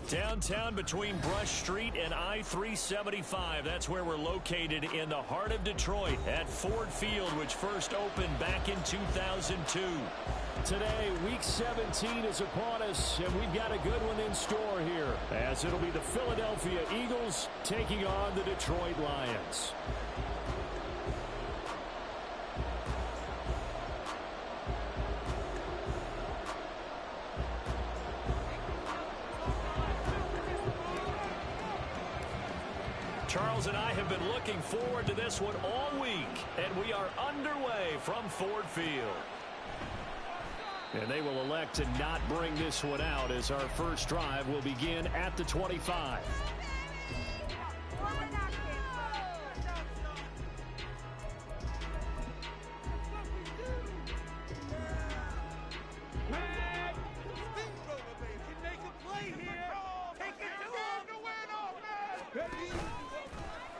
Downtown between Brush Street and I-375. That's where we're located in the heart of Detroit at Ford Field, which first opened back in 2002. Today, Week 17 is upon us, and we've got a good one in store here, as it'll be the Philadelphia Eagles taking on the Detroit Lions. Charles and I have been looking forward to this one all week, and we are underway from Ford Field. And they will elect to not bring this one out as our first drive will begin at the 25.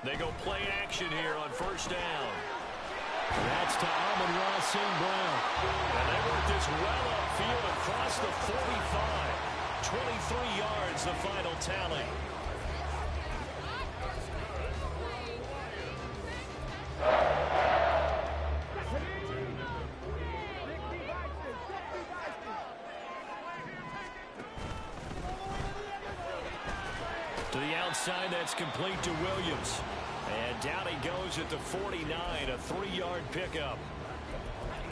They go play action here on first down. That's to Amon-Ra St. Brown. And they work this well upfield across the 45. 23 yards, the final tally. To the outside, that's complete to Williams. And down he goes at the 49, a 3-yard pickup.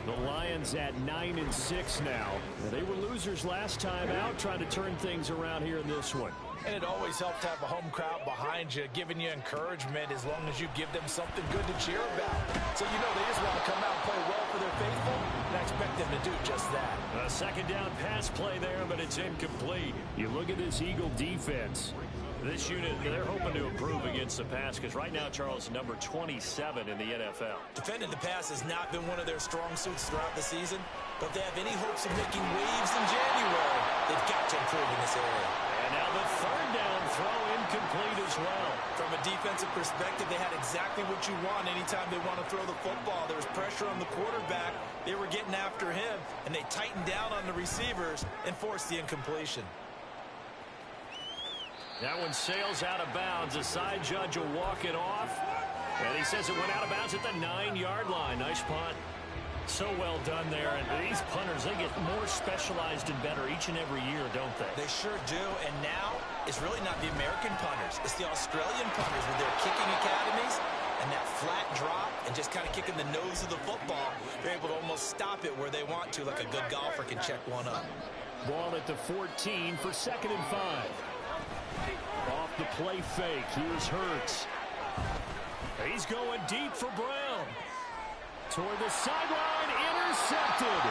The Lions at 9-6 now. They were losers last time out, trying to turn things around here in this one. And it always helps to have a home crowd behind you, giving you encouragement as long as you give them something good to cheer about. So you know they just want to come out and play well for their faithful, and I expect them to do just that. A second down pass play there, but it's incomplete. You look at this Eagle defense. This unit, they're hoping to improve against the pass because right now, Charles, number 27 in the NFL. Defending the pass has not been one of their strong suits throughout the season, but if they have any hopes of making waves in January, they've got to improve in this area. And now the third down throw incomplete as well. From a defensive perspective, they had exactly what you want anytime they want to throw the football. There was pressure on the quarterback. They were getting after him, and they tightened down on the receivers and forced the incompletion. That one sails out of bounds. The side judge will walk it off. And he says it went out of bounds at the 9-yard line. Nice punt. So well done there. And these punters, they get more specialized and better each and every year, don't they? They sure do. And now it's really not the American punters. It's the Australian punters with their kicking academies and that flat drop and just kind of kicking the nose of the football. They're able to almost stop it where they want to, like a good golfer can check one up. Ball at the 14 for 2nd and 5. Off the play fake. Here's Hurts. He's going deep for Brown. Toward the sideline. Intercepted.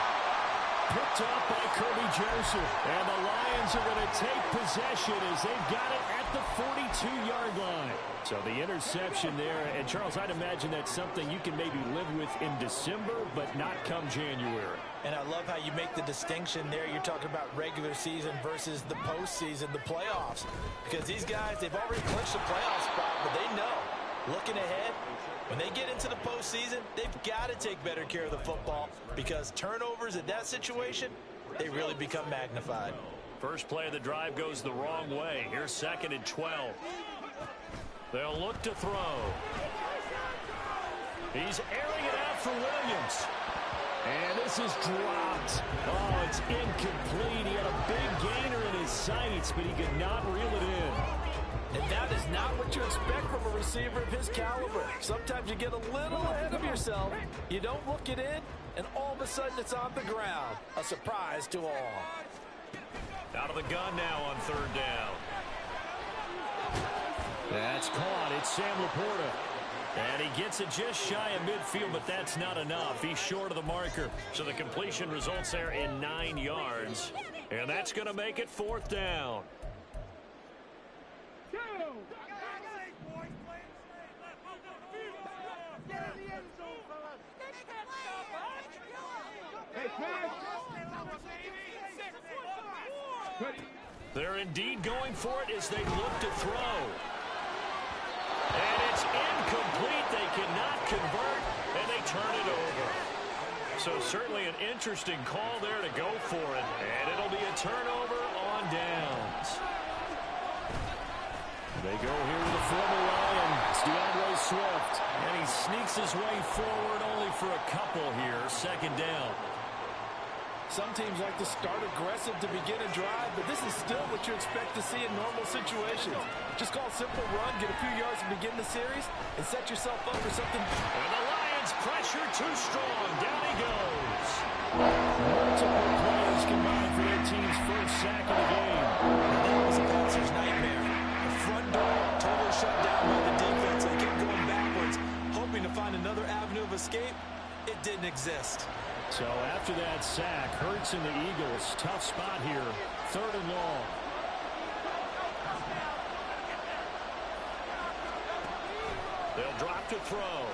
Picked up by Kirby Joseph. And the Lions are going to take possession as they've got it at the 42-yard line. So the interception there. And, Charles, I'd imagine that's something you can maybe live with in December, but not come January. And I love how you make the distinction there. You're talking about regular season versus the postseason, the playoffs. Because these guys, they've already clinched a playoff spot, but they know, looking ahead, when they get into the postseason, they've got to take better care of the football because turnovers in that situation, they really become magnified. First play of the drive goes the wrong way. Here's 2nd and 12. They'll look to throw. He's airing it out for Williams. And this is dropped. Oh, it's incomplete. He had a big gainer in his sights, but he could not reel it in. And that is not what you expect from a receiver of his caliber. Sometimes you get a little ahead of yourself. You don't look it in, and all of a sudden it's on the ground. A surprise to all. Out of the gun now on 3rd down. That's caught. It's Sam Laporta. And he gets it just shy of midfield, but that's not enough. He's short of the marker. So the completion results there in 9 yards. And that's going to make it 4th down. They're indeed going for it as they look to throw. And it's incomplete. They cannot convert, and they turn it over. So certainly an interesting call there to go for it. And it'll be a turnover on downs. They go here with a former Lion. It's DeAndre Swift. And he sneaks his way forward only for a couple here. Second down. Some teams like to start aggressive to begin a drive, but this is still what you expect to see in normal situations. Just call a simple run, get a few yards to begin the series, and set yourself up for something. And the Lions pressure too strong. Down he goes. Multiple players combined for their team's first sack of the game. And that was a passer's nightmare. The front door totally shut down by the defense. They kept going backwards, hoping to find another avenue of escape. It didn't exist. So after that sack, Hurts and the Eagles, tough spot here, 3rd and long. They'll drop to throw.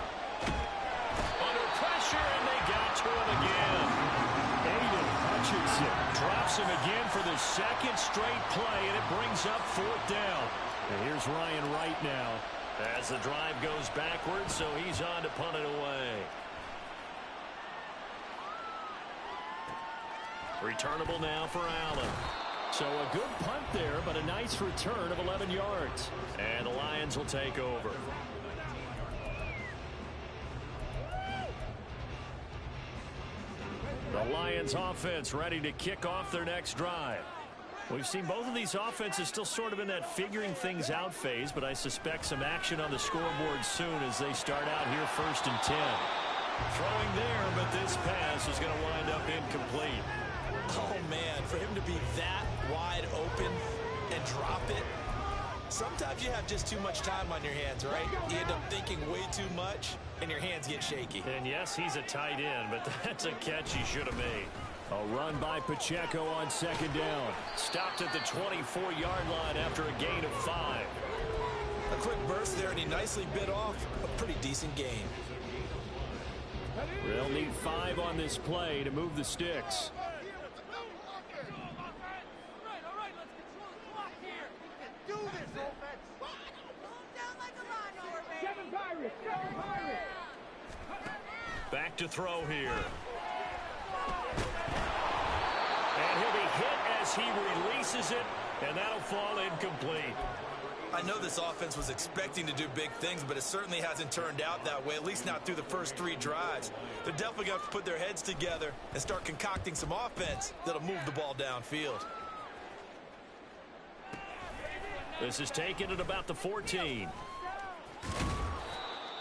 Under pressure, and they got to him again. Aiden Hutchinson Drops him again for the second straight play, and it brings up 4th down. And here's Ryan Wright now. As the drive goes backwards, so he's on to punt it away. Returnable now for Allen. So a good punt there, but a nice return of 11 yards. And the Lions will take over. The Lions offense ready to kick off their next drive. We've seen both of these offenses still sort of in that figuring things out phase, but I suspect some action on the scoreboard soon as they start out here 1st and 10. Throwing there, but this pass is going to wind up incomplete. Oh, man, for him to be that wide open and drop it. Sometimes you have just too much time on your hands, right? You end up thinking way too much, and your hands get shaky. And yes, he's a tight end, but that's a catch he should have made. A run by Pacheco on 2nd down. Stopped at the 24-yard line after a gain of 5. A quick burst there, and he nicely bit off a pretty decent gain. They'll need 5 on this play to move the sticks. Back to throw here. And he'll be hit as he releases it, and that'll fall incomplete. I know this offense was expecting to do big things, but it certainly hasn't turned out that way, at least not through the first 3 drives. They're definitely going to have to put their heads together and start concocting some offense that'll move the ball downfield. This is taken at about the 14.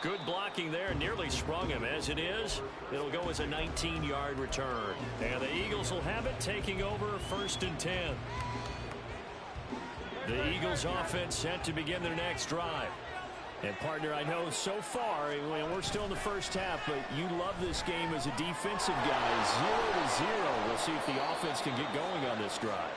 Good blocking there, nearly sprung him. As it is, it'll go as a 19-yard return. And the Eagles will have it, taking over 1st and 10. The Eagles offense set to begin their next drive. And, partner, I know so far, we're still in the first half, but you love this game as a defensive guy. 0-0. We'll see if the offense can get going on this drive.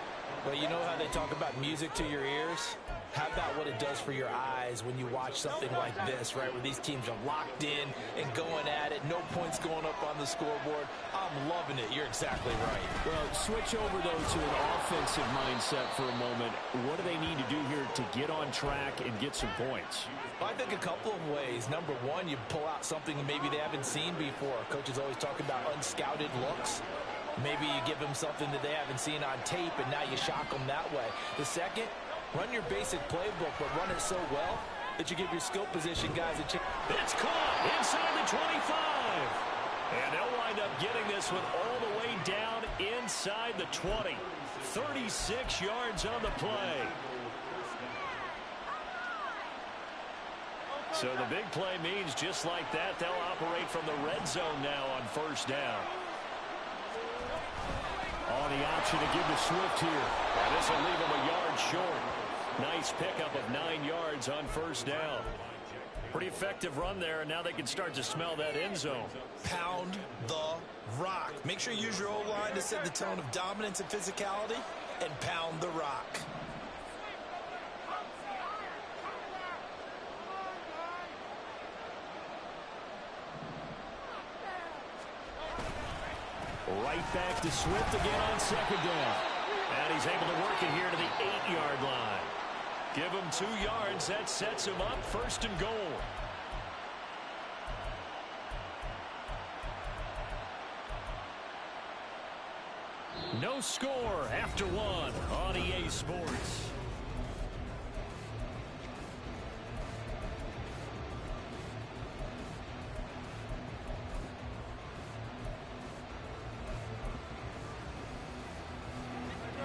Well, you know how they talk about music to your ears? How about what it does for your eyes when you watch something like this, right, where these teams are locked in and going at it, no points going up on the scoreboard. I'm loving it. You're exactly right. Well, switch over, though, to an offensive mindset for a moment. What do they need to do here to get on track and get some points? I think a couple of ways. Number one, you pull out something maybe they haven't seen before. Coaches always talk about unscouted looks. Maybe you give them something that they haven't seen on tape, and now you shock them that way. The second, run your basic playbook, but run it so well that you give your skill position guys a chance. It's caught inside the 25. And they'll wind up getting this one all the way down inside the 20. 36 yards on the play. So the big play means just like that, they'll operate from the red zone now on 1st down. On the option to give to Swift here. And this will leave him a yard short. Nice pickup of 9 yards on 1st down. Pretty effective run there, and now they can start to smell that end zone. Pound the rock. Make sure you use your O-line to set the tone of dominance and physicality, and pound the rock. Right back to Swift again on 2nd down. And he's able to work it here to the 8-yard line. Give him 2 yards. That sets him up 1st and goal. No score after 1 on EA Sports.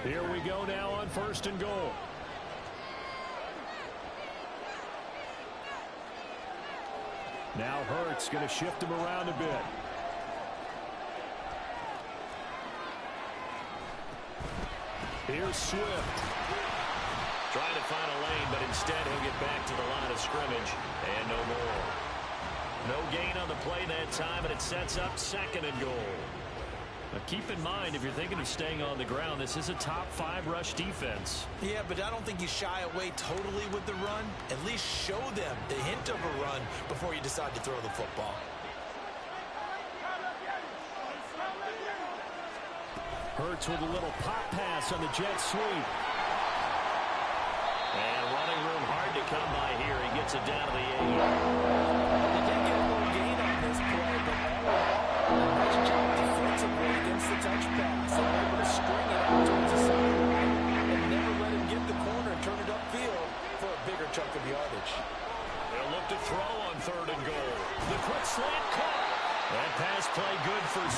Here we go now on 1st and goal. Now Hurts going to shift him around a bit. Here's Swift. Trying to find a lane, but instead he'll get back to the line of scrimmage. And no more. No gain on the play that time, and it sets up 2nd and goal. Now keep in mind, if you're thinking of staying on the ground, this is a top 5 rush defense. Yeah, but I don't think you shy away totally with the run. At least show them the hint of a run before you decide to throw the football. Hurts with a little pop pass on the jet sweep. And running room hard to come by here. He gets it down to the 8. They did get a little gain on this play, but a nice job defensively against the touch pass. They were able to string it out towards the sideline and never let him get the corner and turn it upfield for a bigger chunk of yardage. They'll look to throw on 3rd and goal. The quick slant caught. That pass play good for 7,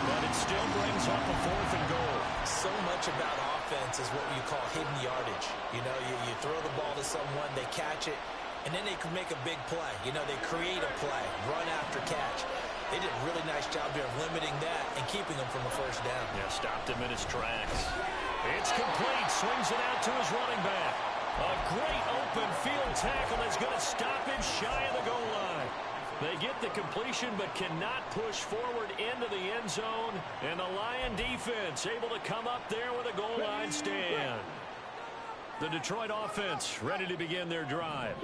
but it still brings up a 4th and goal. So much about offense is what you call hidden yardage. You know, you throw the ball to someone, they catch it, and then they can make a big play. You know, they create a play, run after catch. They did a really nice job there of limiting that and keeping them from a 1st down. Yeah, stopped him in his tracks. It's complete. Swings it out to his running back. A great open field tackle that's going to stop him shy of the goal line. They get the completion but cannot push forward into the end zone. And the Lion defense able to come up there with a goal line stand. The Detroit offense ready to begin their drive.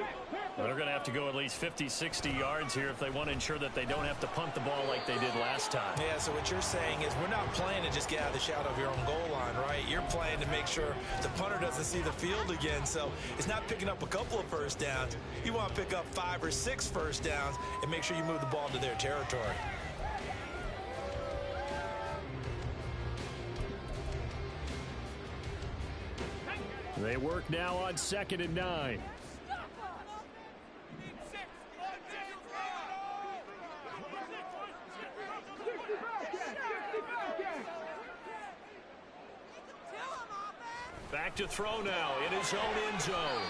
They're going to have to go at least 50, 60 yards here if they want to ensure that they don't have to punt the ball like they did last time. Yeah, so what you're saying is we're not playing to just get out of the shadow of your own goal line, right? You're playing to make sure the punter doesn't see the field again. So it's not picking up a couple of 1st downs. You want to pick up 5 or 6 1st downs and make sure you move the ball to their territory. They work now on 2nd and 9. Back to throw now in his own end zone.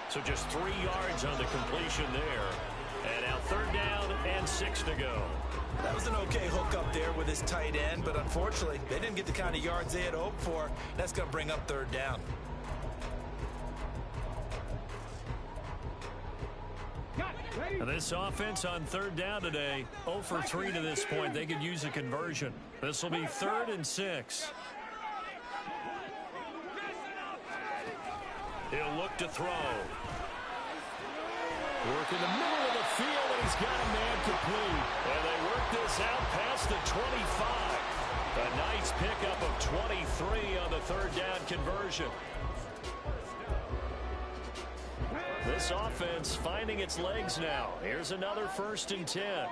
So just 3 yards on the completion there. And now 3rd down and 6 to go. That was an okay hook up there with his tight end, but unfortunately, they didn't get the kind of yards they had hoped for. That's going to bring up 3rd down. This offense on 3rd down today, 0 for 3 to this point. They could use a conversion. This will be 3rd and 6. He'll look to throw. Work in the middle of the field, and he's got a man complete. And they work this out past the 25. A nice pickup of 23 on the 3rd down conversion. This offense finding its legs now. Here's another 1st and 10.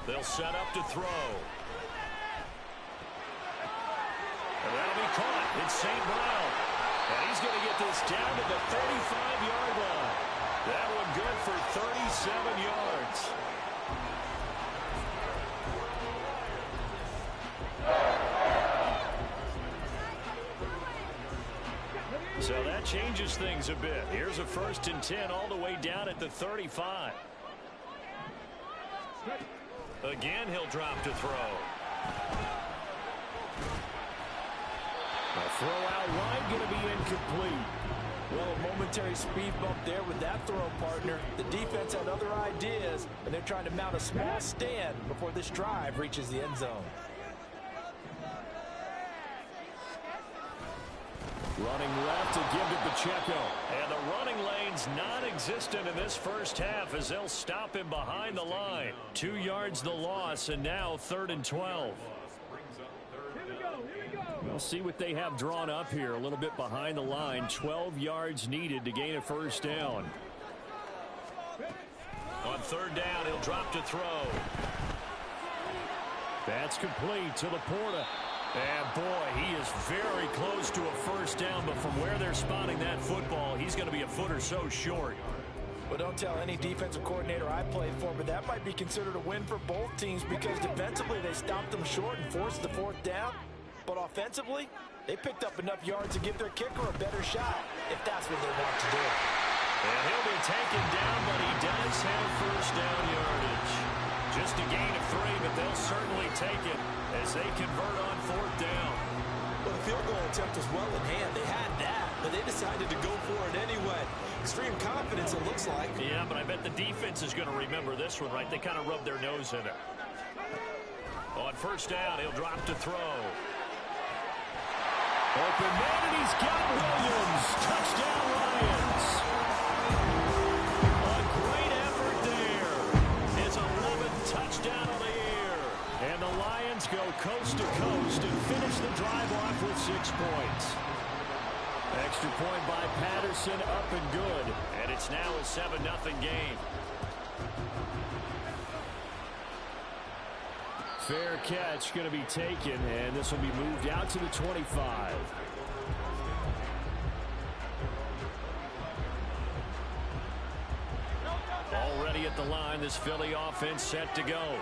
They'll set up to throw. And that'll be caught. It's St. Brown. And he's going to get this down to the 35-yard line. That one good for 37 yards. So that changes things a bit. Here's a 1st and 10 all the way down at the 35. Again, he'll drop to throw. A throw out wide going to be incomplete. Well, a momentary speed bump there with that throw partner. The defense had other ideas, and they're trying to mount a small stand before this drive reaches the end zone. Running left to give to Pacheco. And the running lane's non-existent in this 1st half as they'll stop him behind the line. 2 yards the loss, and now 3rd and 12. We'll see what they have drawn up here. A little bit behind the line. 12 yards needed to gain a 1st down. On 3rd down, he'll drop to throw. That's complete to Laporta. And boy, he is very close to a 1st down, but from where they're spotting that football, he's going to be a foot or so short. Well, don't tell any defensive coordinator I played for, but that might be considered a win for both teams because defensively they stopped them short and forced the fourth down. But offensively, they picked up enough yards to give their kicker a better shot if that's what they want to do. And he'll be taken down, but he does have first down yardage. Just a gain of 3, but they'll certainly take it as they convert on fourth down. Well, the field goal attempt was well in hand. They had that, but they decided to go for it anyway. Extreme confidence, it looks like. Yeah, but I bet the defense is going to remember this one, right? They kind of rubbed their nose in it. On first down, he'll drop to throw. Open man, and he's got Williams. Touchdown, Lions. A great effort there. His 11th touchdown on the year. And the Lions go coast to coast and finish the drive off with 6 points. Extra point by Patterson, up and good. And it's now a 7-0 game. Fair catch going to be taken, and this will be moved out to the 25. Already at the line, this Philly offense set to go.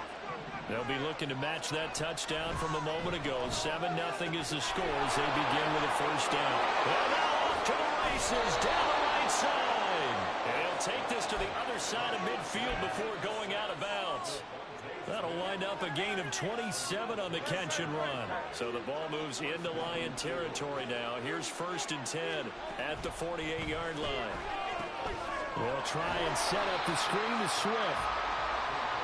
They'll be looking to match that touchdown from a moment ago. 7-0 is the score as they begin with a first down. And now off to the races, down the right side. And he'll take this to the other side of midfield before going out of bounds. That'll wind up a gain of 27 on the catch and run. So the ball moves into Lion territory now. Here's 1st and 10 at the 48-yard line. They'll try and set up the screen to Swift.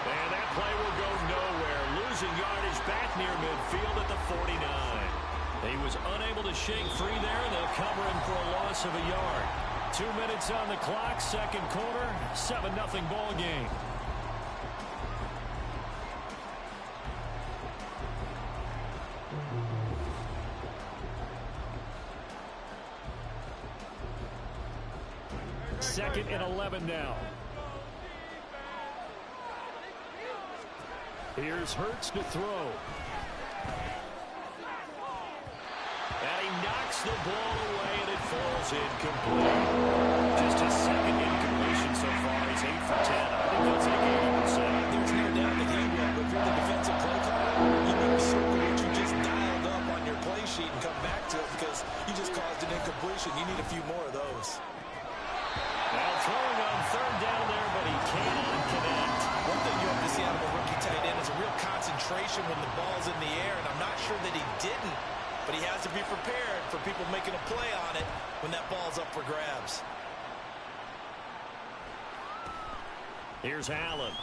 And that play will go nowhere. Losing yardage back near midfield at the 49. He was unable to shake free there, and they'll cover him for a loss of a yard. 2 minutes on the clock, second quarter, 7-0 ball game. Second and 11 now. Here's Hurts to throw. And he knocks the ball away, and it falls incomplete. Just his second incompletion so far. He's 8 for 10. I think he'll take 80%. There's no doubt that he will, but if you're the defensive play caller, you better circle what you just dialed up on your play sheet and come back to it because you just caused an incompletion. You need a few more of those. Now throwing on third down there, but he cannot connect. One thing you have to see out of a rookie tight end is a real concentration when the ball's in the air, and I'm not sure that he didn't, but he has to be prepared for people making a play on it when that ball's up for grabs. Here's Allen.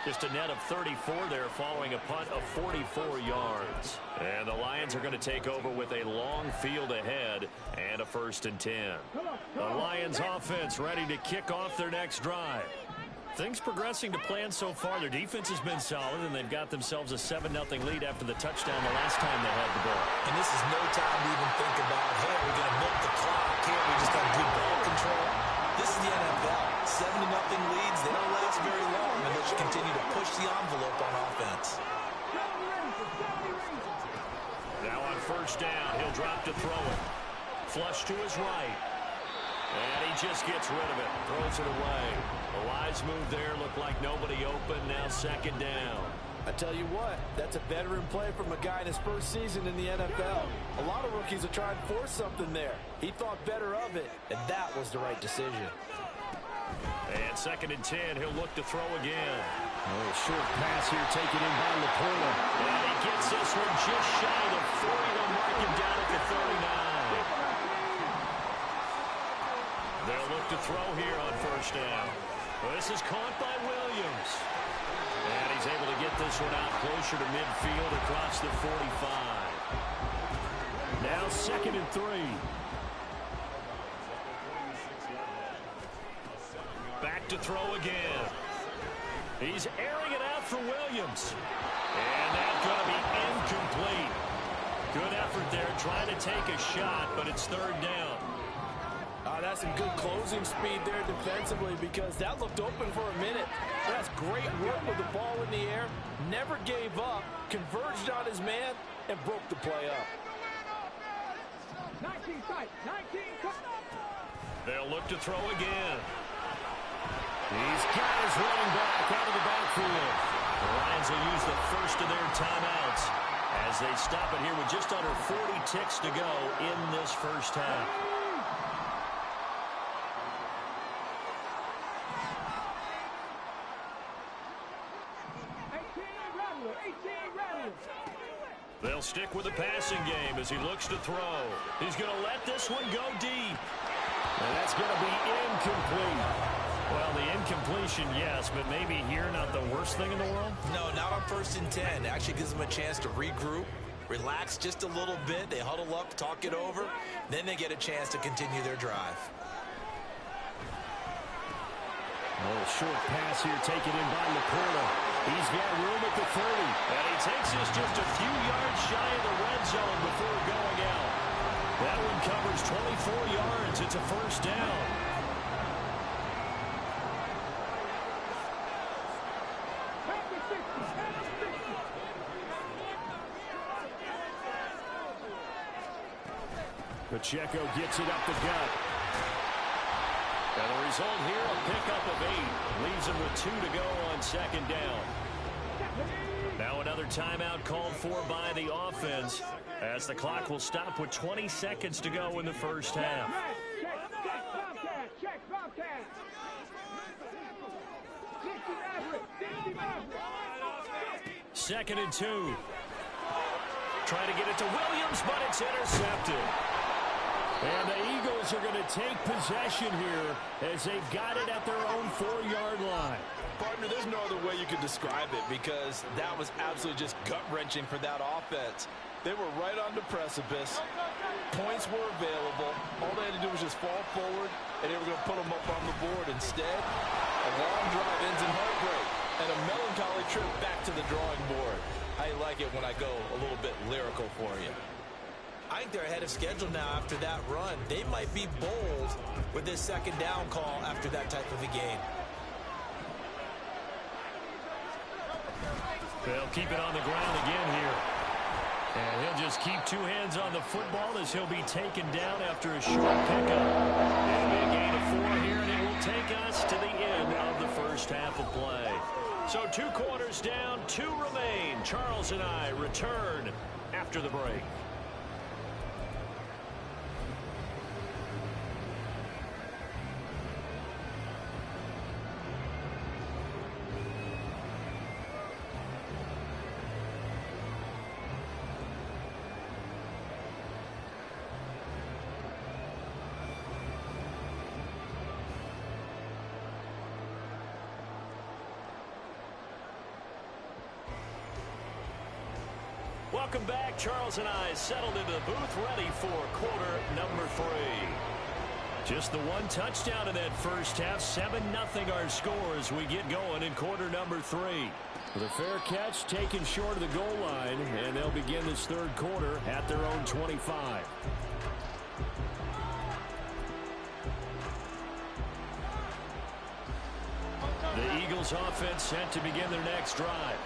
Just a net of 34 there following a punt of 44 yards. And the Lions are going to take over with a long field ahead and a 1st and 10. The Lions offense ready to kick off their next drive. Things progressing to plan so far. Their defense has been solid, and they've got themselves a 7-0 lead after the touchdown the last time they had the ball. And this is no time to even think about, hey, we're going to milk the clock here. We just got good ball control. This is the NFL. 7-0 leads. They don't last very long unless you continue to push the envelope on offense. Now on first down, he'll drop to throw it. Flush to his right. And he just gets rid of it. Throws it away. The wise move there. Looked like nobody open. Now second down. I tell you what, that's a veteran play from a guy in his first season in the NFL. A lot of rookies are trying to force something there. He thought better of it, and that was the right decision. And 2nd and 10, he'll look to throw again. A short pass here taken in by Laporta. And he gets this one just shy of 40. They'll mark him down at the 39. They'll look to throw here on first down. Well, this is caught by Williams. And he's able to get this one out closer to midfield across the 45. Now 2nd and 3. Back to throw again. He's airing it out for Williams. And that's going to be incomplete. Good effort there trying to take a shot, but it's third down. That's some good closing speed there defensively because that looked open for a minute. That's great work with the ball in the air. Never gave up, converged on his man, and broke the play up. 19 tight, 19 tight. They'll look to throw again. He's got his running back out of the backfield. The Lions will use the first of their timeouts as they stop it here with just under 40 ticks to go in this first half. They'll stick with the passing game as he looks to throw. He's going to let this one go deep. And that's going to be incomplete. Well, the incompletion, yes, but maybe here not the worst thing in the world? No, not on 1st and 10. It actually gives them a chance to regroup, relax just a little bit. They huddle up, talk it over. Then they get a chance to continue their drive. A little short pass here taken in by Laporta. He's got room at the 30. And he takes us just a few yards shy of the red zone before going out. That one covers 24 yards. It's a first down. Pacheco gets it up the gut. And the result here, a pickup of 8. Leaves him with 2 to go on 2nd down. Now another timeout called for by the offense as the clock will stop with 20 seconds to go in the first half. Second and 2. Trying to get it to Williams, but it's intercepted. And the Eagles are going to take possession here as they've got it at their own 4-yard line. Partner, there's no other way you could describe it because that was absolutely just gut-wrenching for that offense. They were right on the precipice. Points were available. All they had to do was just fall forward, and they were going to put them up on the board. Instead, a long drive ends in heartbreak and a melancholy trip back to the drawing board. I like it when I go a little bit lyrical for you. I think they're ahead of schedule now after that run. They might be bold with this 2nd down call after that type of a game. They'll keep it on the ground again here. And he'll just keep 2 hands on the football as he'll be taken down after a short pickup. It'll be a gain of 4 here, and it will take us to the end of the first half of play. So 2 quarters down, 2 remain. Charles and I return after the break. Welcome back. Charles and I settled into the booth ready for quarter number 3. Just the 1 touchdown in that first half. 7-0 our score as we get going in quarter number 3. With a fair catch taken short of the goal line, and they'll begin this 3rd quarter at their own 25. The Eagles offense set to begin their next drive.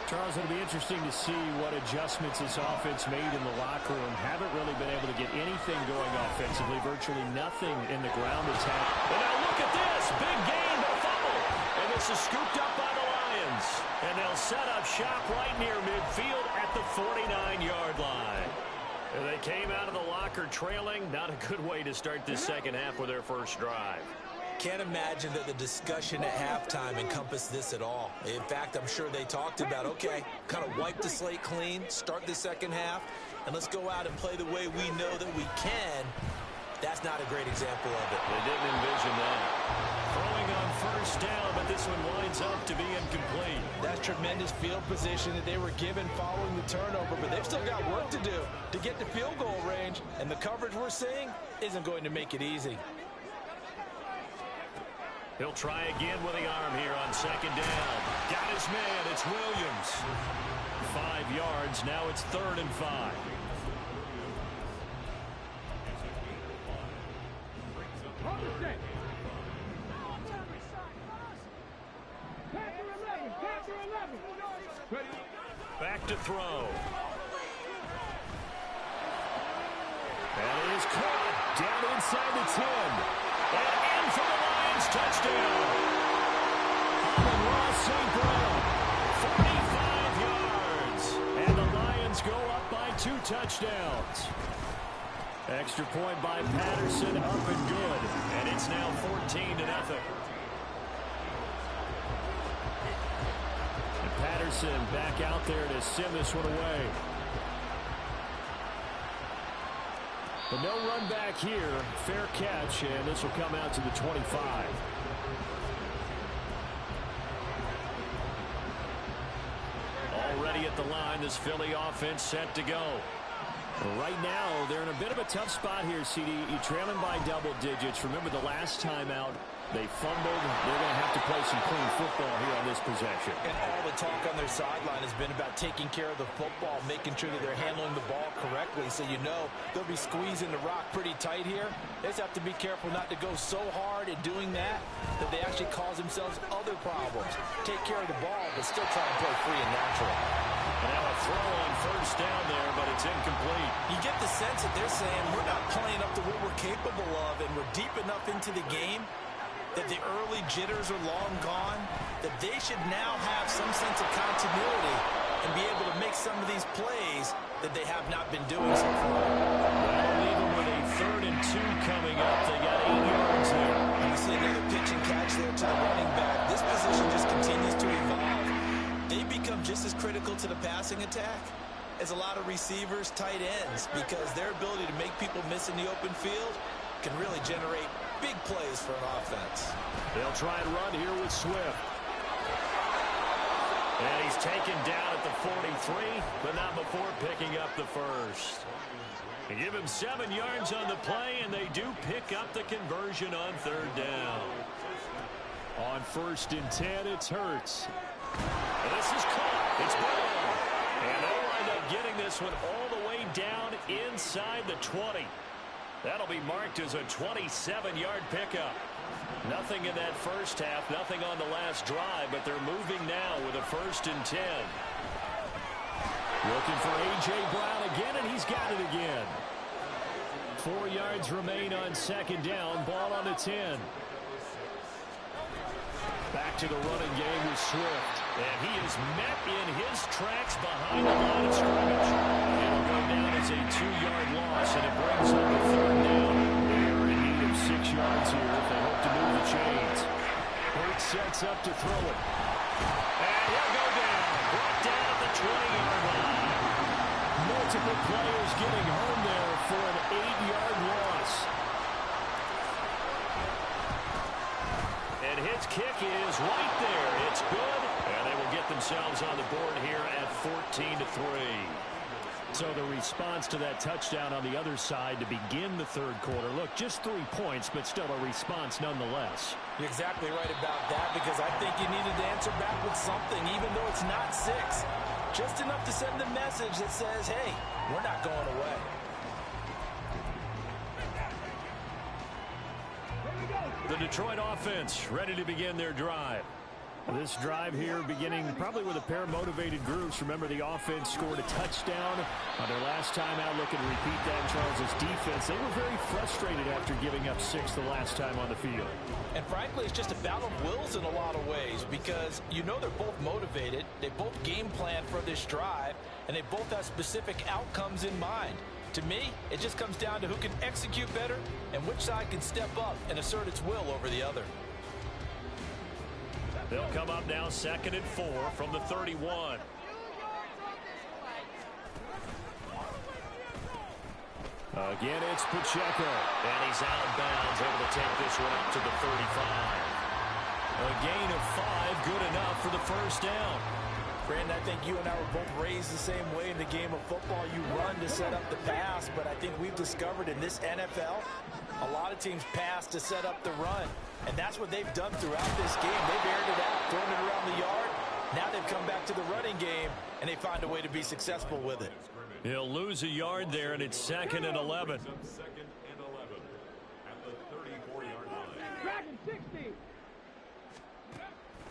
Charles, it'll be interesting to see what adjustments this offense made in the locker room. Haven't really been able to get anything going offensively. Virtually nothing in the ground attack. And now look at this. Big gain, but a fumble. And this is scooped up by the Lions. And they'll set up shop right near midfield at the 49-yard line. And they came out of the locker trailing. Not a good way to start this second half with their first drive. Can't imagine that the discussion at halftime encompassed this at all. In fact, I'm sure they talked about, okay, kind of wipe the slate clean, start the second half, and let's go out and play the way we know that we can. That's not a great example of it. They didn't envision that. Throwing on first down, but this one winds up to be incomplete. That's tremendous field position that they were given following the turnover, but they've still got work to do to get to field goal range, and the coverage we're seeing isn't going to make it easy. He'll try again with the arm here on 2nd down. Got his man. It's Williams. 5 yards. Now it's 3rd and 5. Back to throw. And it is caught down inside the 10. And in for the Lions touchdown. Ross St. Brown, 45 yards. And the Lions go up by 2 touchdowns. Extra point by Patterson, up and good. And it's now 14-0. And Patterson back out there to send this one away. But no run back here. Fair catch, and this will come out to the 25. Already at the line, this Philly offense set to go. Right now, they're in a bit of a tough spot here, CD. You're trailing by double digits. Remember the last time out, they fumbled. They're going to have to play some clean football here on this possession. And all the talk on their sideline has been about taking care of the football, making sure that they're handling the ball correctly. So you know they'll be squeezing the rock pretty tight here. They just have to be careful not to go so hard in doing that that they actually cause themselves other problems. Take care of the ball, but still try and play free and natural. And now a throw on first down there, but it's incomplete. You get the sense that they're saying we're not playing up to what we're capable of, and we're deep enough into the game that the early jitters are long gone, that they should now have some sense of continuity and be able to make some of these plays that they have not been doing so far. Well, even with a 3rd and 2 coming up, they got 8 yards there. And you see another pitch and catch there to the running back. This position just continues to evolve. They become just as critical to the passing attack as a lot of receivers, tight ends, because their ability to make people miss in the open field can really generate big plays for an offense. They'll try and run here with Swift. And he's taken down at the 43, but not before picking up the first. They give him 7 yards on the play, and they do pick up the conversion on 3rd down. On 1st and 10, it's Hurts. And this is caught. It's ball. And they'll wind up getting this one all the way down inside the 20. That'll be marked as a 27-yard pickup. Nothing in that first half, nothing on the last drive, but they're moving now with a 1st and 10. Looking for A.J. Brown again, and he's got it again. 4 yards remain on 2nd down, ball on the 10. Back to the running game with Swift. And he is met in his tracks behind the line of scrimmage. It'll go down as a 2-yard loss, and it brings up the 3rd down. They're in need of 6 yards here if they hope to move the chains. Hurts sets up to throw it. And he'll go down. Brought down at the 20-yard line. Multiple players getting home there for an 8-yard loss. And his kick is right there. It's good. And they will get themselves on the board here at 14-3. So the response to that touchdown on the other side to begin the 3rd quarter. Look, just 3 points, but still a response nonetheless. You're exactly right about that, because I think you needed to answer back with something, even though it's not 6. Just enough to send a message that says, hey, we're not going away. The Detroit offense ready to begin their drive. This drive here beginning probably with a pair of motivated groups. Remember, the offense scored a touchdown on their last time out. Looking to repeat that in Charles' defense. They were very frustrated after giving up 6 the last time on the field. And frankly, it's just a battle of wills in a lot of ways, because you know they're both motivated. They both game plan for this drive, and they both have specific outcomes in mind. To me, it just comes down to who can execute better and which side can step up and assert its will over the other. They'll come up now 2nd and 4 from the 31. Again, it's Pacheco. And he's out of bounds, able to take this one up to the 35. A gain of 5, good enough for the 1st down. Brandon, I think you and I were both raised the same way in the game of football. You run to set up the pass, but I think we've discovered in this NFL, a lot of teams pass to set up the run. And that's what they've done throughout this game. They've aired it out, thrown it around the yard. Now they've come back to the running game, and they find a way to be successful with it. He'll lose a yard there, and it's 2nd and 11.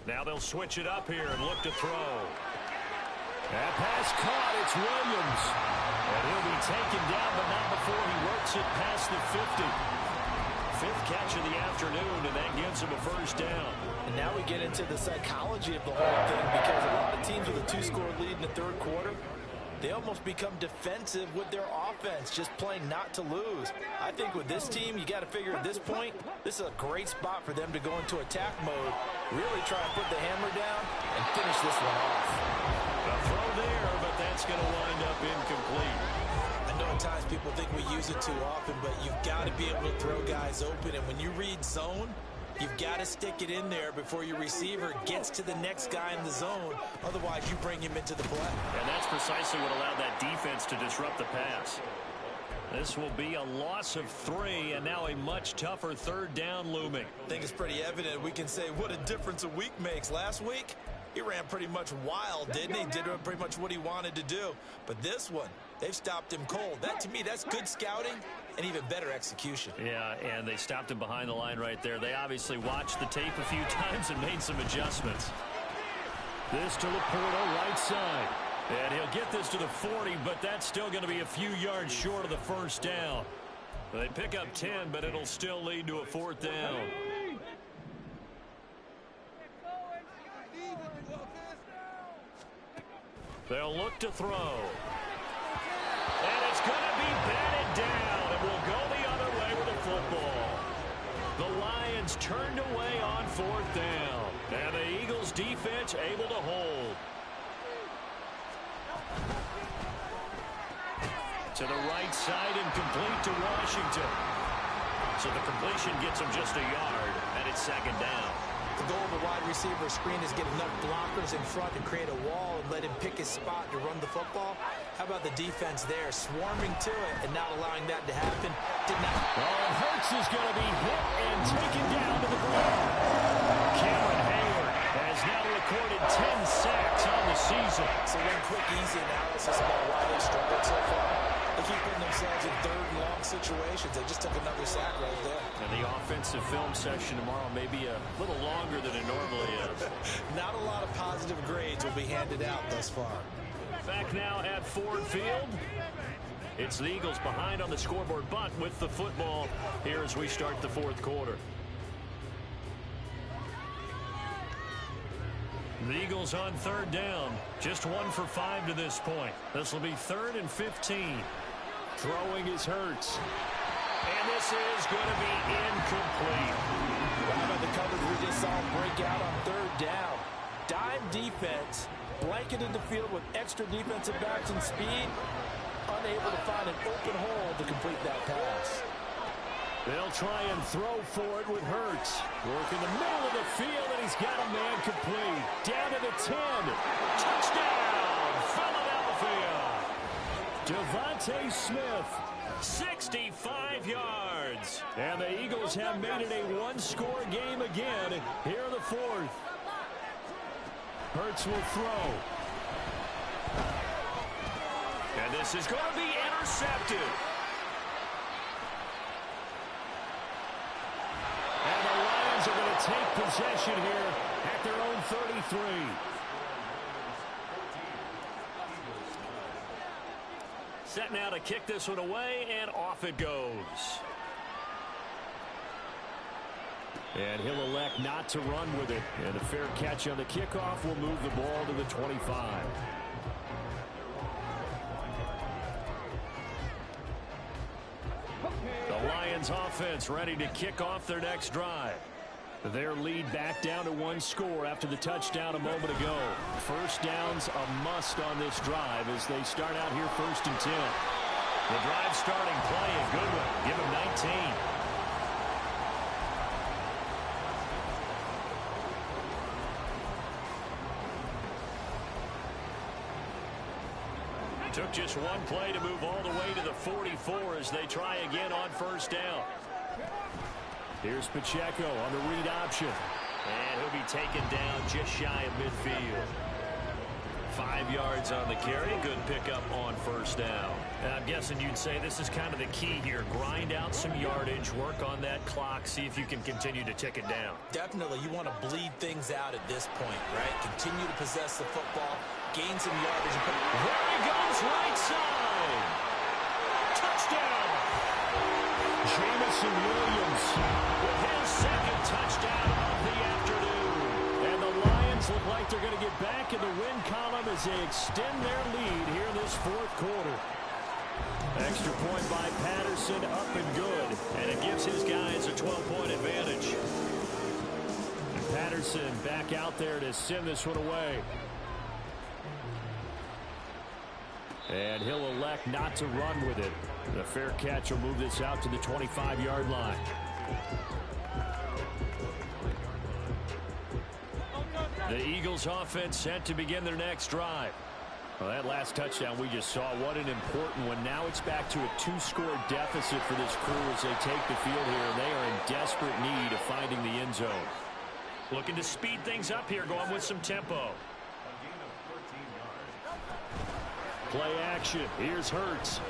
Now they'll switch it up here and look to throw. That pass caught. It's Williams. And he'll be taken down, but not before he works it past the 50. fifth catch of the afternoon, and that gives him a first down. And now we get into the psychology of the whole thing, because a lot of teams with a 2-score lead in the third quarter, they almost become defensive with their offense, just playing not to lose. I think with this team, you got to figure at this point, this is a great spot for them to go into attack mode, really try and put the hammer down and finish this one off. A throw there, but that's going to wind up incomplete. I know at times people think we use it too often, but you've got to be able to throw guys open. And when you read zone, you've got to stick it in there before your receiver gets to the next guy in the zone. Otherwise, you bring him into the play. And that's precisely what allowed that defense to disrupt the pass. This will be a loss of 3, and now a much tougher third down looming. I think it's pretty evident. We can say what a difference a week makes. Last week, he ran pretty much wild, didn't he? Did pretty much what he wanted to do. But this one, they've stopped him cold. That, to me, that's good scouting and even better execution. Yeah, and they stopped him behind the line right there. They obviously watched the tape a few times and made some adjustments. This to Laporta, right side. And he'll get this to the 40, but that's still going to be a few yards short of the first down. They pick up 10, but it'll still lead to a fourth down. They'll look to throw. And it's going to be batted down, and we'll go the other way with the football. The Lions turned away on fourth down, and the Eagles defense able to hold. To the right side and complete to Washington. So the completion gets him just a yard, and it's second down. The goal of a wide receiver screen is get enough blockers in front to create a wall and let him pick his spot to run the football. How about the defense there, swarming to it and not allowing that to happen? Did not. Oh, Hurts is going to be hit and taken down to the ground. Cameron Hayward has now recorded 10 sacks on the season. So one quick, easy analysis about why they struggled so far. They keep putting themselves in third and long situations. They just took another sack right there. And the offensive film session tomorrow may be a little longer than it normally is. Not a lot of positive grades will be handed out thus far. Back now at Ford Field. It's the Eagles behind on the scoreboard, but with the football here as we start the fourth quarter. The Eagles on third down. Just 1 for 5 to this point. This will be 3rd and 15. Throwing is Hurts. And this is going to be incomplete. Right on the coverage, we just saw him break out on third down. Dime defense, blanketed the field with extra defensive backs and speed. Unable to find an open hole to complete that pass. They'll try and throw for it with Hurts. Work in the middle of the field, and he's got a man complete. Down to the 10. Touchdown, Philadelphia. Devontae Smith, 65 yards. And the Eagles have made it a one-score game again here in the fourth. Hurts will throw. And this is going to be intercepted. And the Lions are going to take possession here at their own 33. Set now to kick this one away, and off it goes. And he'll elect not to run with it. And a fair catch on the kickoff will move the ball to the 25. The Lions offense ready to kick off their next drive. Their lead back down to 1 score after the touchdown a moment ago. First down's a must on this drive as they start out here 1st and 10. The drive starting play, a good one. Give them 19. Took just one play to move all the way to the 44 as they try again on 1st down. Here's Pacheco on the read option. And he'll be taken down just shy of midfield. 5 yards on the carry. Good pickup on 1st down. And I'm guessing you'd say this is kind of the key here. Grind out some yardage, work on that clock, see if you can continue to tick it down. Definitely, you want to bleed things out at this point, right? Continue to possess the football, gain some yardage. There he goes, right side. Touchdown. Jamison Williams with his second touchdown of the afternoon. And the Lions look like they're going to get back in the win column as they extend their lead here in this fourth quarter. Extra point by Patterson, up and good. And it gives his guys a 12-point advantage. And Patterson back out there to send this one away. And he'll elect not to run with it. The fair catch will move this out to the 25-yard line. The Eagles offense set to begin their next drive. Well, that last touchdown we just saw, what an important one. Now it's back to a 2-score deficit for this crew as they take the field here. They are in desperate need of finding the end zone. Looking to speed things up here, going with some tempo. Play action. Here's Hurts.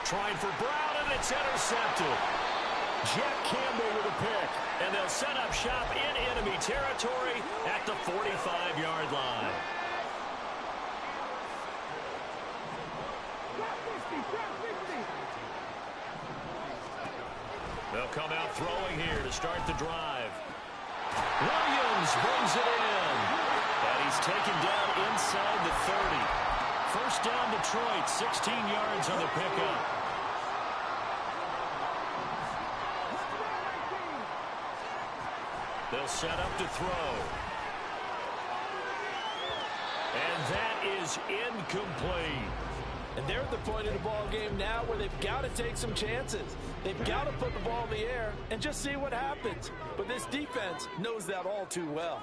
Trying for Brown, and it's intercepted. Jack Campbell with a pick. And they'll set up shop in enemy territory at the 45-yard line. They'll come out throwing here to start the drive. Williams brings it in. And he's taken down inside the 30. First down Detroit, 16 yards on the pickup. They'll set up to throw. And that is incomplete. And they're at the point of the ball game now where they've got to take some chances. They've got to put the ball in the air and just see what happens. But this defense knows that all too well.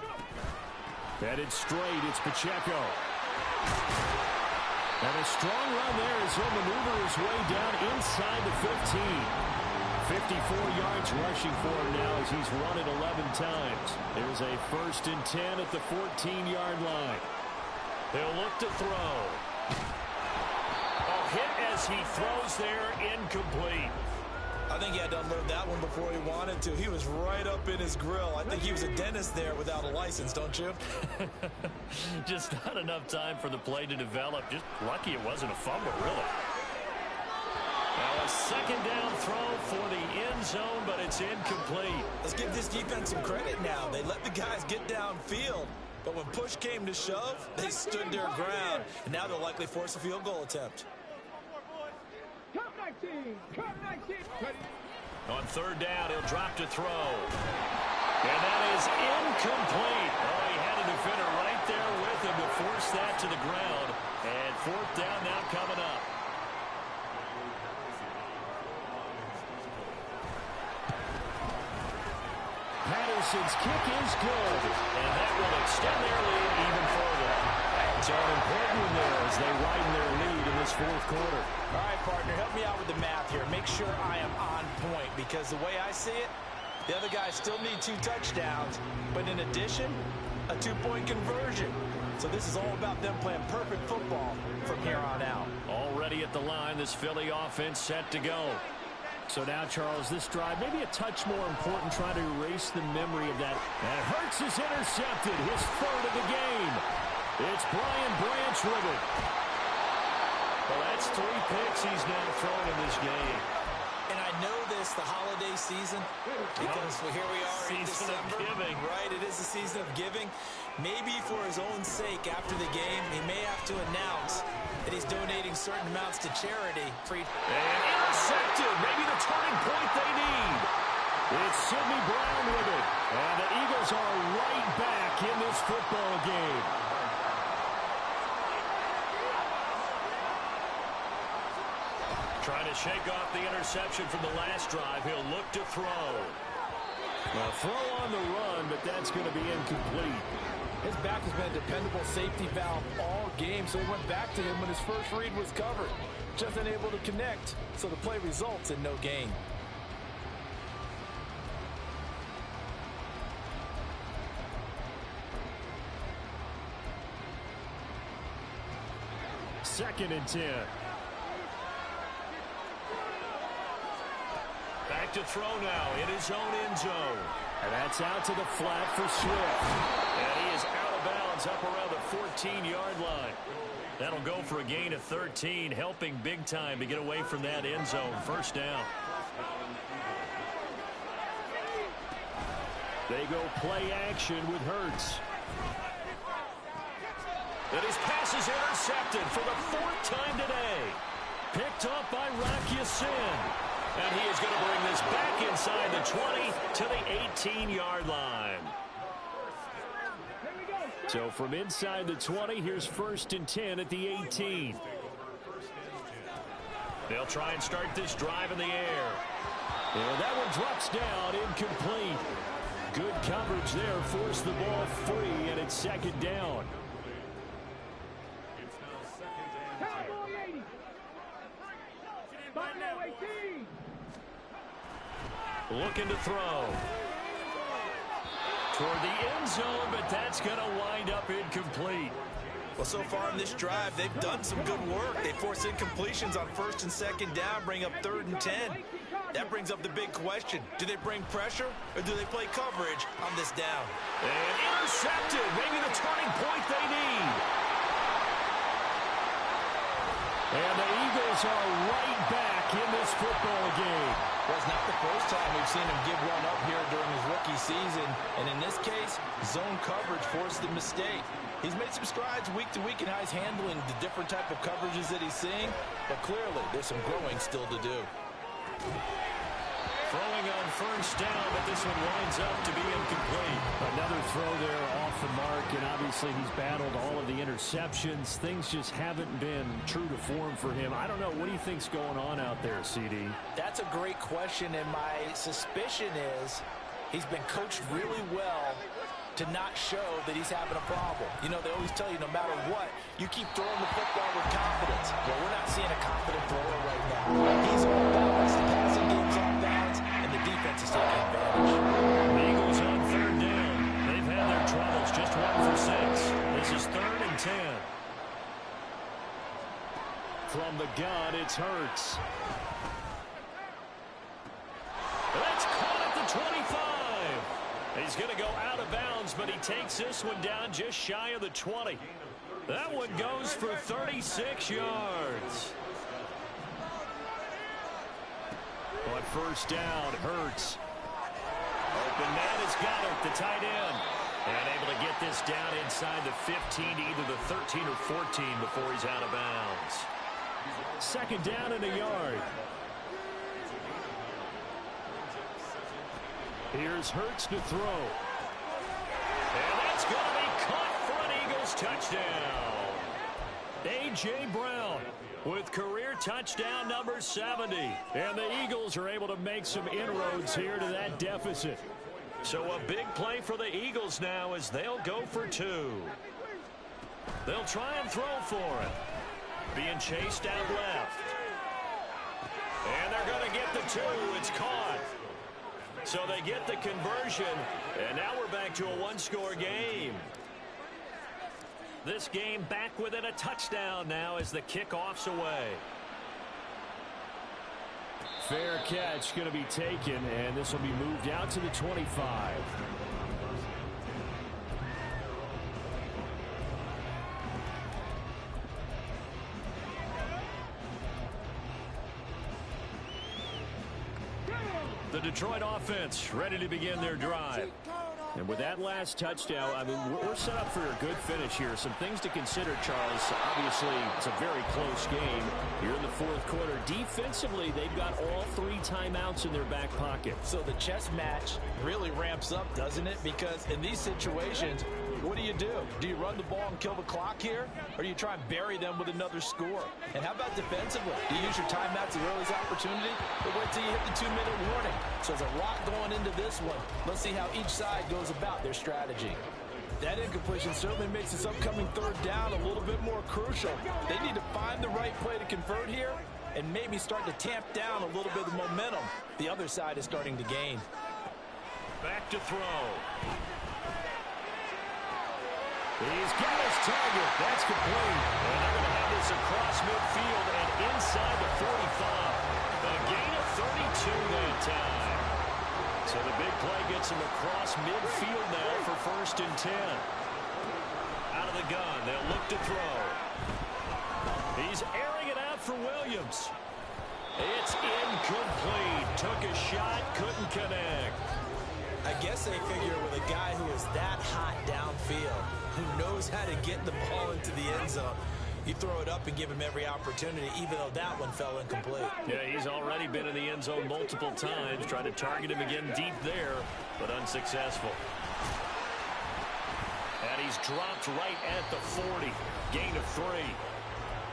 Headed straight, it's Pacheco. And a strong run there as he'll maneuver his way down inside the 15. 54 yards rushing for him now as he's run it 11 times. There's a 1st and 10 at the 14-yard line. He'll look to throw. A hit as he throws there, incomplete. I think he had to unload that one before he wanted to. He was right up in his grill. I think he was a dentist there without a license, don't you? Just not enough time for the play to develop. Just lucky it wasn't a fumble, really. Now a second down throw for the end zone, but it's incomplete. Let's give this defense some credit now. They let the guys get downfield, but when push came to shove, they stood their ground, and now they'll likely force a field goal attempt. On third down, he'll drop to throw. And that is incomplete. Oh, he had a defender right there with him to force that to the ground. And fourth down now coming up. Patterson's kick is good. And that will extend their lead even further. So an important one there as they widen their lead in this fourth quarter. All right, partner, help me out with the math here. Make sure I am on point because the way I see it, the other guys still need 2 touchdowns, but in addition, a 2-point conversion. So this is all about them playing perfect football from here on out. Already at the line, this Philly offense set to go. So now, Charles, this drive, maybe a touch more important, trying to erase the memory of that. And Hurts is intercepted, his 3rd of the game. It's Brian Branch with it. Well, that's 3 picks he's now thrown in this game. And I know this, the holiday season, because here we are in December. Giving. Right, it is a season of giving. Maybe for his own sake after the game, he may have to announce that he's donating certain amounts to charity. And intercepted, maybe the turning point they need. It's Sidney Brown with it. And the Eagles are right back in this football game. Trying to shake off the interception from the last drive. He'll look to throw. Well, throw on the run, but that's going to be incomplete. His back has been a dependable safety valve all game, so he went back to him when his first read was covered. Just unable to connect, so the play results in no gain. Second and 10. Back to throw now in his own end zone. And that's out to the flat for Swift. And he is out of bounds up around the 14-yard line. That'll go for a gain of 13, helping big time to get away from that end zone. First down. They go play action with Hurts. And his pass is intercepted for the 4th time today. Picked up by Rocky Sin. And he is going to bring this back inside the 20 to the 18-yard line. So from inside the 20, here's 1st and 10 at the 18. They'll try and start this drive in the air. And that one drops down, incomplete. Good coverage there, forced the ball free, and it's 2nd down. Looking to throw. Toward the end zone, but that's going to wind up incomplete. Well, so far in this drive, they've done some good work. They force incompletions on 1st and 2nd down, bring up 3rd and 10. That brings up the big question. Do they bring pressure, or do they play coverage on this down? And intercepted, maybe the turning point they need. And the Eagles are right back in this football game. Well, it's not the first time we've seen him give one up here during his rookie season. And in this case, zone coverage forced the mistake. He's made some strides week to week in how he's handling the different type of coverages that he's seeing. But clearly, there's some growing still to do. Throwing on 1st down, but this one winds up to be incomplete. Another throw there off the mark, and obviously he's battled all of the interceptions. Things just haven't been true to form for him. I don't know. What do you think's going on out there, CD? That's a great question, and my suspicion is he's been coached really well to not show that he's having a problem. You know, they always tell you no matter what, you keep throwing the football with confidence. Well, we're not seeing a confident thrower right now. He's off balance. The passing game's off balance, and the defense is taking advantage. The Eagles on 3rd down. They've had their troubles, just 1 for 6. This is 3rd and 10. From the gun, it's Hurts. That's caught at the 25. He's going to go out of bounds, but he takes this one down just shy of the 20. That one goes for 36 yards. On 1st down, Hurts. Open man has got it, the tight end. And able to get this down inside the 15 to either the 13 or 14 before he's out of bounds. 2nd down and a yard. Here's Hurts to throw. And that's going to be caught for an Eagles touchdown. A.J. Brown with career touchdown number 70. And the Eagles are able to make some inroads here to that deficit. So a big play for the Eagles now as they'll go for 2. They'll try and throw for it. Being chased out left. And they're going to get the 2. It's caught. So they get the conversion, and now we're back to a 1-score game. This game back within a touchdown now as the kickoff's away. Fair catch going to be taken, and this will be moved out to the 25. The Detroit offense ready to begin their drive. And with that last touchdown, I mean, we're set up for a good finish here. Some things to consider, Charles. Obviously, it's a very close game here in the 4th quarter. Defensively, they've got all 3 timeouts in their back pocket. So the chess match really ramps up, doesn't it? Because in these situations, what do? Do you run the ball and kill the clock here? Or do you try and bury them with another score? And how about defensively? Do you use your timeouts at early's opportunity? Or wait till you hit the 2-minute warning? So there's a lot going into this one. Let's see how each side goes about their strategy. That incompletion certainly makes this upcoming 3rd down a little bit more crucial. They need to find the right play to convert here and maybe start to tamp down a little bit of momentum the other side is starting to gain. Back to throw. He's got his target. That's complete. And they're going to have this across midfield and inside the 45. A gain of 32 that time. So the big play gets him across midfield now for 1st and 10. of the gun. They'll look to throw. He's airing it out for Williams. It's incomplete. Took a shot, couldn't connect. I guess they figure with a guy who is that hot downfield, who knows how to get the ball into the end zone, you throw it up and give him every opportunity, even though that one fell incomplete. Yeah, he's already been in the end zone multiple times, trying to target him again deep there, but unsuccessful. And he's dropped right at the 40. Gain of 3.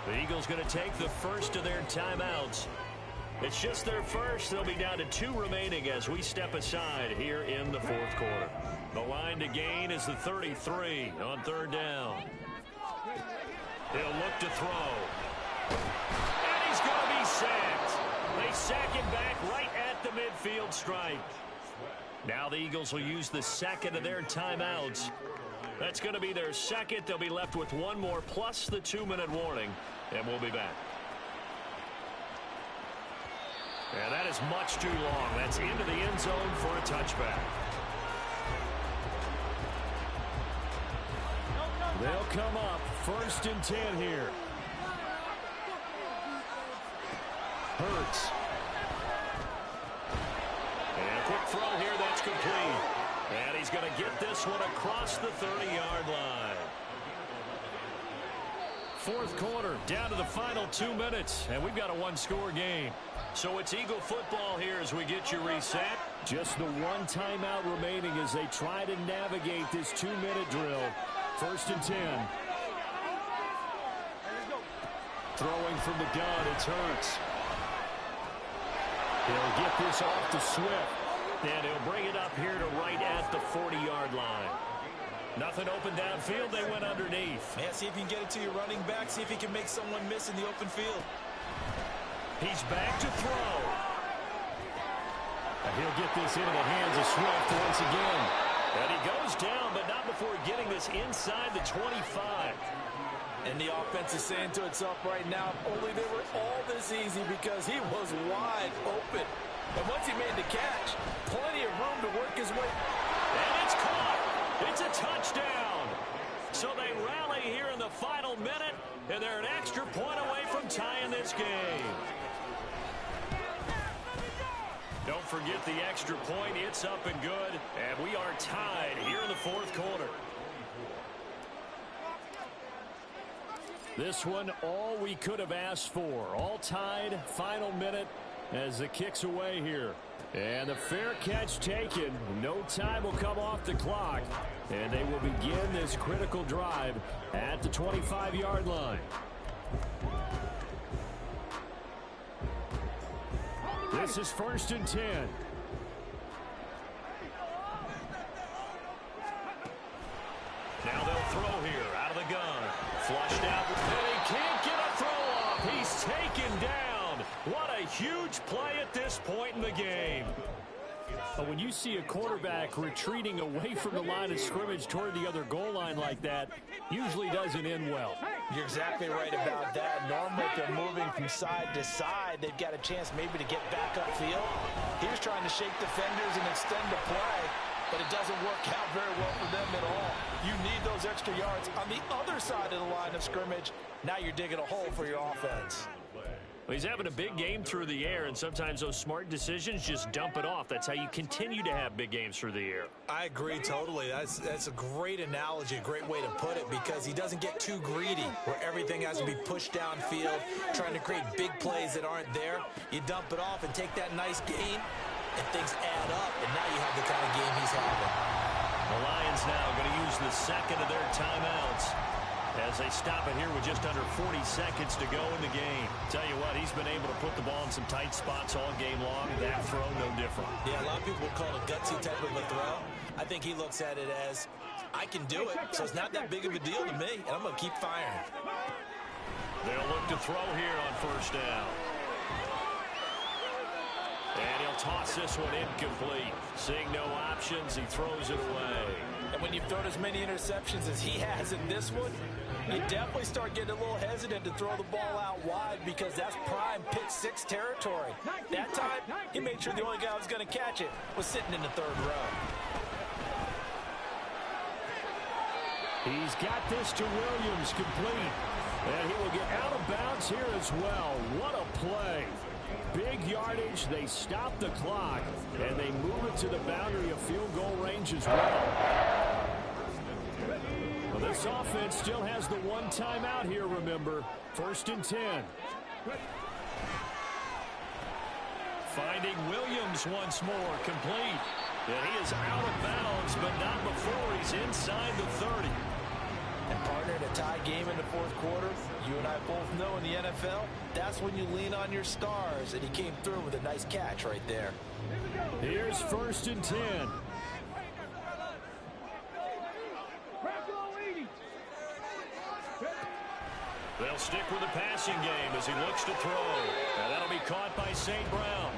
The Eagles going to take the first of their timeouts. It's just their first. They'll be down to 2 remaining as we step aside here in the fourth quarter. The line to gain is the 33 on third down. He'll look to throw. And he's going to be sacked. They sack him back right at the midfield stripe. Now the Eagles will use the second of their timeouts. That's going to be their second. They'll be left with one more plus the 2-minute warning. And we'll be back. And that is much too long. That's into the end zone for a touchback. They'll come up 1st and 10 here. Hurts. And a quick throw here that's complete. And he's going to get this one across the 30-yard line. Fourth quarter, down to the final 2 minutes, and we've got a one-score game. So it's Eagle football here as we get you reset. Just the one timeout remaining as they try to navigate this 2-minute drill. 1st and 10. Throwing from the gun, it's Hurts. He'll get this off to Swift. And he'll bring it up here to right at the 40-yard line. Nothing open downfield. They went underneath. Man, see if you can get it to your running back. See if you can make someone miss in the open field. He's back to throw. And he'll get this into the hands of Swift once again. And he goes down, but not before getting this inside the 25. And the offense is saying to itself right now, only they were all this easy because he was wide open. And once he made the catch, plenty of room to work his way. And it's caught. It's a touchdown. So they rally here in the final minute, and they're an extra point away from tying this game. Don't forget the extra point. It's up and good, and we are tied here in the fourth quarter. This one, all we could have asked for. All tied, final minute as the kick's away here. And the fair catch taken. No time will come off the clock. And they will begin this critical drive at the 25-yard line. This is 1st and 10. Now they'll throw here out of the gun. Flushed out. And he can't get a throw off. He's taken down. What a huge play at this point in the game. But when you see a quarterback retreating away from the line of scrimmage toward the other goal line like that, usually doesn't end well. You're exactly right about that. Normally, if they're moving from side to side, they've got a chance maybe to get back upfield. Here's trying to shake defenders and extend the play, but it doesn't work out very well for them at all. You need those extra yards on the other side of the line of scrimmage. Now you're digging a hole for your offense. Well, he's having a big game through the air, and sometimes those smart decisions just dump it off. That's how you continue to have big games through the air. I agree totally. That's a great analogy, a great way to put it, because he doesn't get too greedy where everything has to be pushed downfield, trying to create big plays that aren't there. You dump it off and take that nice gain, and things add up, and now you have the kind of game he's having. The Lions now going to use the second of their timeouts as they stop it here with just under 40 seconds to go in the game. Tell you what, he's been able to put the ball in some tight spots all game long. That throw, no different. Yeah, a lot of people would call it a gutsy type of a throw. I think he looks at it as, I can do it, so it's not that big of a deal to me, and I'm going to keep firing. They'll look to throw here on first down. And he'll toss this one incomplete. Seeing no options, he throws it away. And when you've thrown as many interceptions as he has in this one, you definitely start getting a little hesitant to throw the ball out wide because that's prime pick six territory. That time, he made sure the only guy who was going to catch it was sitting in the third row. He's got this to Williams, complete. And he will get out of bounds here as well. What a play. Big yardage, they stop the clock, and they move it to the boundary of field goal range as well. Well, this offense still has the one timeout here, remember. 1st and 10. Finding Williams once more, complete. And he is out of bounds, but not before he's inside the 30. And partner, in a tie game in the 4th quarter, you and I both know in the NFL, that's when you lean on your stars, and he came through with a nice catch right there. Here's 1st and 10. They'll stick with the passing game as he looks to throw. And that'll be caught by St. Brown.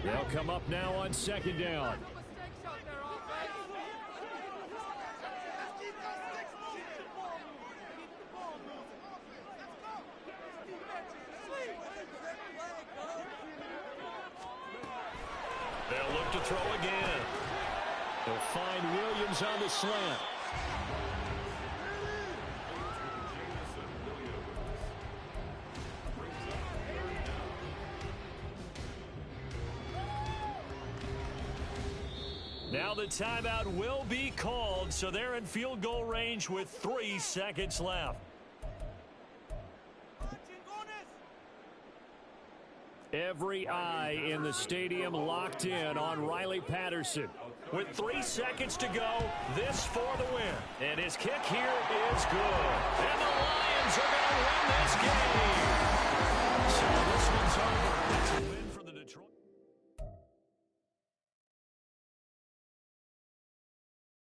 They'll come up now on 2nd down. They'll look to throw again. They'll find Williams on the slant. Now the timeout will be called, so they're in field goal range with 3 seconds left. Every eye in the stadium locked in on Riley Patterson. With 3 seconds to go, this for the win. And his kick here is good. And the Lions are going to win this game.